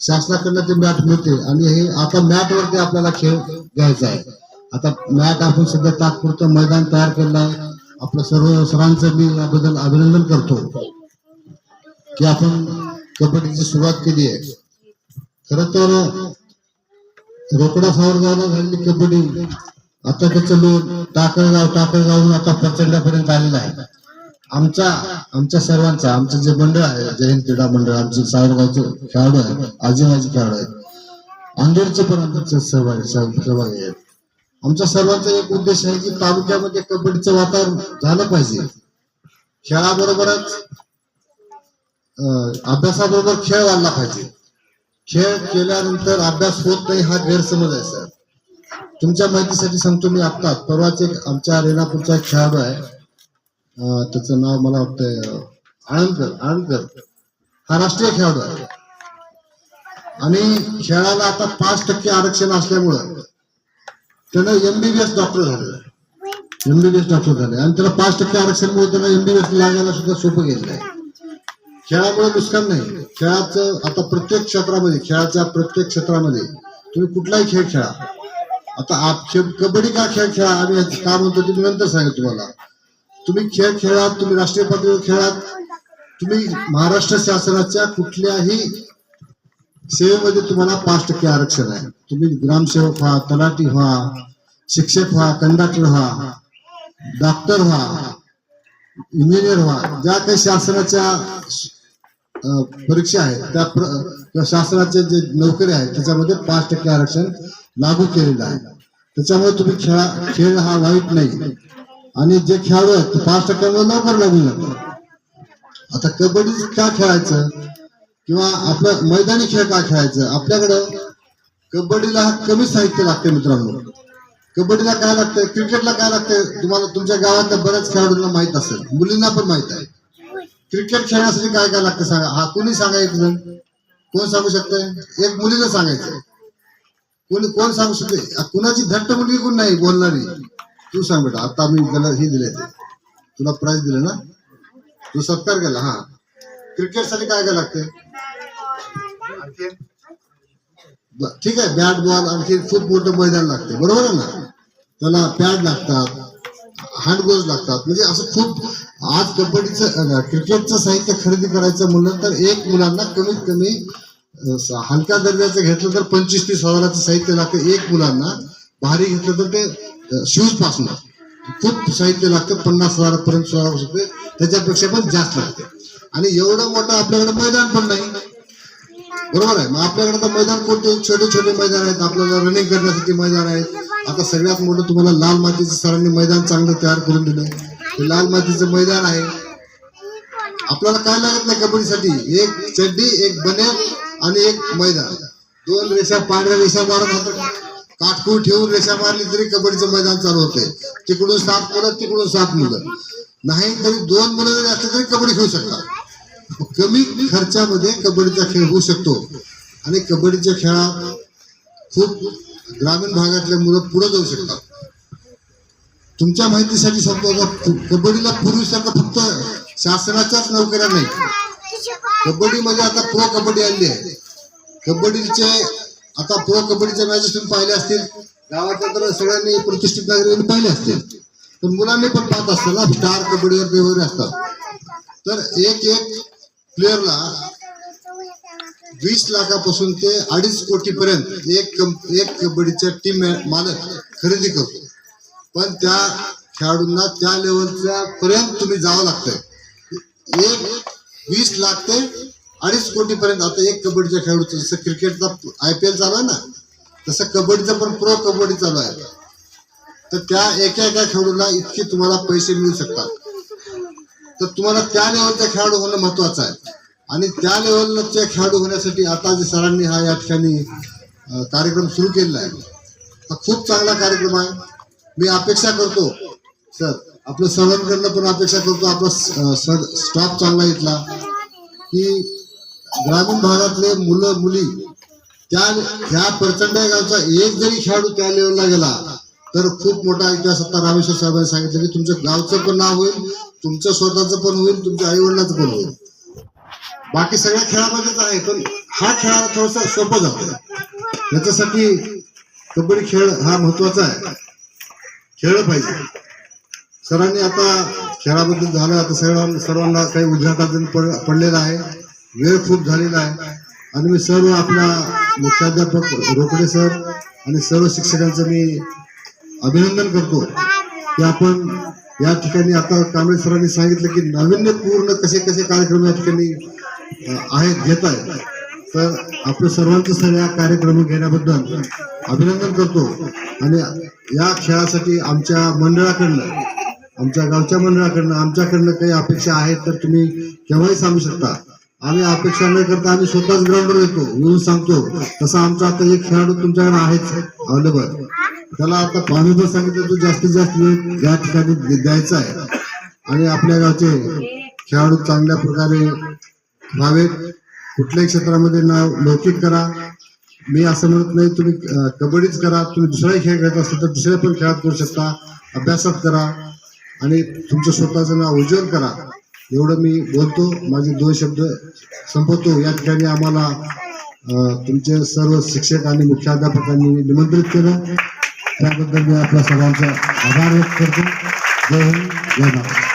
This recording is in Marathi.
शासनाकडनं ते मॅट मिळते आणि हे आता मॅट वरती आपल्याला खेळ घ्यायचा आहे. आता मॅट आपण सध्या तात्पुरतं मैदान तयार केलं आहे. आपलं सर्व सरांचं मी याबद्दल अभिनंदन करतो की आपण कबड्डीची सुरुवात केली आहे. खर तर रोकडा सावरगावला झालेली कबड्डी आता त्याचं लोन टाकळगावून आता प्रचंडापर्यंत आलेलं आहे. आमच्या सर्वांचा आमचं जे मंडळ आहे जय हिंद क्रीडा मंडळ, आमचे सावरगावचे खेळाडू आहेत, आजीबाजी खेळाडू आहेत, अंधेरचे पण आमचे सहभागी आहेत. आमच्या सर्वांचा एक उद्देश आहे की तालुक्यामध्ये कबड्डीचं वातावरण झालं पाहिजे. खेळाबरोबरच अभ्यासाबरोबर खेळ वाढला पाहिजे. खेळ केल्यानंतर अभ्यास होत नाही हा गैरसमज आहे सर. तुमच्या माहितीसाठी सांगतो मी आत्ता परवाच एक आमच्या रेणापूरचा एक खेळाडू आहे, त्याचं नाव मला वाटतंय आळंदकर, हा राष्ट्रीय खेळाडू आहे आणि खेळाला आता 5% आरक्षण असल्यामुळं त्यानं एमबीबीएस डॉक्टर झाले आणि त्याला 5% आरक्षणमुळे त्याला एमबीबीएस लागायला सुद्धा सोपं गेलेलं आहे. खेळामुळे नुकसान नाही. खेळाचं आता प्रत्येक क्षेत्रामध्ये तुम्ही कुठलाही खेळ खेळा. आता कबड्डी का खेळ खेळा आम्ही का म्हणतो ते नंतर सांगेल तुम्हाला. तुम्ही खेळ खेळात, तुम्ही राष्ट्रीय पातळीवर खेळात, तुम्ही महाराष्ट्र शासनाच्या कुठल्याही सेवेमध्ये तुम्हाला 5% आरक्षण आहे. तुम्ही ग्रामसेवक व्हा, तलाठी व्हा, शिक्षक व्हा, कंडक्टर व्हा, डॉक्टर व्हा, इंजिनियर व्हा, ज्या काही शासनाच्या परीक्षा आहेत त्या शासनाचे जे नोकरी आहेत त्याच्यामध्ये 5% आरक्षण लागू केलेलं आहे. त्याच्यामुळे तुम्ही खेळ हा वाईट नाही आणि जे खेळाडू आहेत ते 5% लवकर लागून जातात. आता कबड्डी का खेळायचं किंवा आपलं मैदानी खेळ का खेळायचं? आपल्याकडं कबड्डीला कमी साहित्य लागते मित्रांनो. कबड्डीला काय लागतंय, क्रिकेटला काय लागतंय तुम्हाला तुमच्या गावातल्या बऱ्याच खेळाडूंना माहित असेल, मुलींना पण माहित आहे. क्रिकेट खेळण्यासाठी काय काय लागतं सांगा. हा कोणी सांगा, एक जण कोण सांगू शकतंय? एक मुलीला सांगायचं. कोण सांगू शकते? कुणाची धट्ट मुलगी कोण नाही बोलणारी? तू सांग बेटा. आता मी त्याला हे दिले, तुला प्राइज दिलं ना, तू सत्कार केला. हा, क्रिकेट साठी काय काय लागते? ठीक आहे, बॅट बॉल, आणखी खूप मोठं मैदान लागते, बरोबर आहे ना. त्याला पॅड लागतात, हँड ग्लोव्ज लागतात. म्हणजे असं खूप आज कबड्डीचं क्रिकेटचं साहित्य खरेदी करायचं म्हणलं तर एक मुलांना कमीत कमी हलक्या दर्जाचं घेतलं तर 25-30 हजाराचं साहित्य लागतं. एक मुलांना भारी घेतलं तर ते शूज पासून खूप साहित्य लागतं, 50 हजारापर्यंत सुद्धा शकते, त्याच्यापेक्षा पण जास्त लागते. आणि एवढं मोठं आपल्याकडे मैदान पण नाही, बरोबर आहे. मग आपल्याकडे तर मैदान कोणते छोटे छोटे मैदान आहेत, आपल्याला रनिंग करण्यासाठी मैदान आहेत. आता सगळ्यात मोठं तुम्हाला लाल मातीचं सरांनी मैदान चांगलं तयार करून दिलंय, ते लाल मातीचं मैदान आहे. आपल्याला काय लागत नाही कबड्डीसाठी, एक चड्डी, एक बनेल आणि एक मैदान. 2 रेषा, पांढऱ्या रेषा मारत होतं, काटकूर ठेवून रेषा मारली तरी कबड्डीचं मैदान चालू होते. तिकडून 7 मुलं, तिकडून 7 मुलं, नाही तरी 2 मुलं जरी असले तरी कबड्डी खेळू शकतात. कमी खर्चामध्ये कबड्डीचा खेळ होऊ शकतो आणि कबड्डीच्या खेळात खूप ग्रामीण भागातले मुलं पुढे जाऊ शकतात. तुमच्या माहितीसाठी सांगतो, कबड्डीला पूर्वीसारखं फक्त शासनाच्याच नोकऱ्या नाही. कबड्डीमध्ये आता प्रो कबड्डी आली आहे. कबड्डीचे आता प्रो कबड्डीच्या मॅचेस तुम्ही पाहिले असतील, गावातल्या तर सगळ्यांनी प्रतिष्ठित नागरिकांनी पाहिले असतील, पण मुलांनी पण पाहत असतील ना, स्टार कबड्डीवर वगैरे असतात. तर एक प्लेअरला 20 लाखापासून ते 2.5 कोटीपर्यंत एक कबड्डीच्या टीम मालक खरेदी करतो. पण त्या खेळाडूंना त्या लेवलच्या पर्यंत तुम्ही जावं लागतंय. 20 लाख ते 2.5 कोटीपर्यंत. आता एक कबड्डीच्या खेळाडूचं, जसं क्रिकेटचा IPL चालू आहे ना, तसं कबड्डीचं पण प्रो कबड्डी चालू आहे. तर त्या एका खेळाडूला इतके तुम्हाला पैसे मिळू शकतात. तर तुम्हाला त्या लेवलचा खेळाडू होणं महत्वाचं आहे. आणि त्या लेवलचे खेळाडू होण्यासाठी आता जे सरांनी हा या ठिकाणी कार्यक्रम सुरू केलेला आहे, हा खूप चांगला कार्यक्रम आहे. मी अपेक्षा करतो सर, आपलं सर्वांकडनं पण अपेक्षा करतो, आपला स्टाफ चांगला इथला, की ग्रामीण भागातले मुलं मुली ह्या प्रचंड गावचा एक जरी खेळाडू त्या लेवलला गेला तर खूप मोठा इतिहास. आता रामेश्वर साहेबांनी सांगितलं की तुमच्या गावचं पण नाव होईल, तुमचं स्वतःचं पण होईल, तुमच्या आई वडिलांचं पण होईल. बाकी सगळ्या खेळामध्येच आहे, पण हा खेळ थोडासा सोपं जातो. याच्यासाठी कबड्डी खेळ हा महत्वाचा आहे, खेळलं पाहिजे. सरांनी आता खेळाबद्दल झालं, आता सर्वांना काही उद्घाटन पडलेलं आहे, वेळ खूप झालेला आहे आणि मी सर्व आपला मुख्याध्यापक रोकडे सर आणि सर्व शिक्षकांचं मी अभिनंदन करतो की आपण या ठिकाणी, आता कांबळे सरांनी सांगितलं की नाविन्यपूर्ण कसे कसे कार्यक्रम या ठिकाणी आहेत, घेत आहेत. तर आपलं सर्वांचं सर या कार्यक्रम घेण्याबद्दल अभिनंदन करतो. आणि या खेळासाठी आमच्या मंडळाकडनं, आमच्या गावच्या मंडळाकडनं, आमच्याकडनं काही अपेक्षा आहेत तर तुम्ही केव्हाही सांगू शकता. आम्ही अपेक्षा न करता आम्ही स्वतःच ग्राउंडवर येतो, येऊन सांगतो. तसं आमचा आता एक खेळाडू तुमच्याकडे आहेच अवेलेबल, त्याला आता पाणी सांगितलं तो जास्तीत जास्त वेळ या ठिकाणी द्यायचा आहे आणि आपल्या गावचे खेळाडू चांगल्या प्रकारे व्हावेत. कुठल्याही क्षेत्रामध्ये नाव लौकिक करा. मी असं म्हणत नाही तुम्ही कबड्डीच करा, तुम्ही दुसराही खेळ खेळत असाल तर दुसऱ्या पण खेळात करू शकता. अभ्यासात करा आणि तुमचं स्वतःचं नाव उज्ज्वल करा, एवढं मी बोलतो. माझे 2 शब्द संपवतो. या ठिकाणी आम्हाला तुमचे सर्व शिक्षक आणि मुख्याध्यापकांनी निमंत्रित केलं, त्याबद्दल मी आपल्या सर्वांचा आभार व्यक्त करतो. जय हिंद, जय भारत.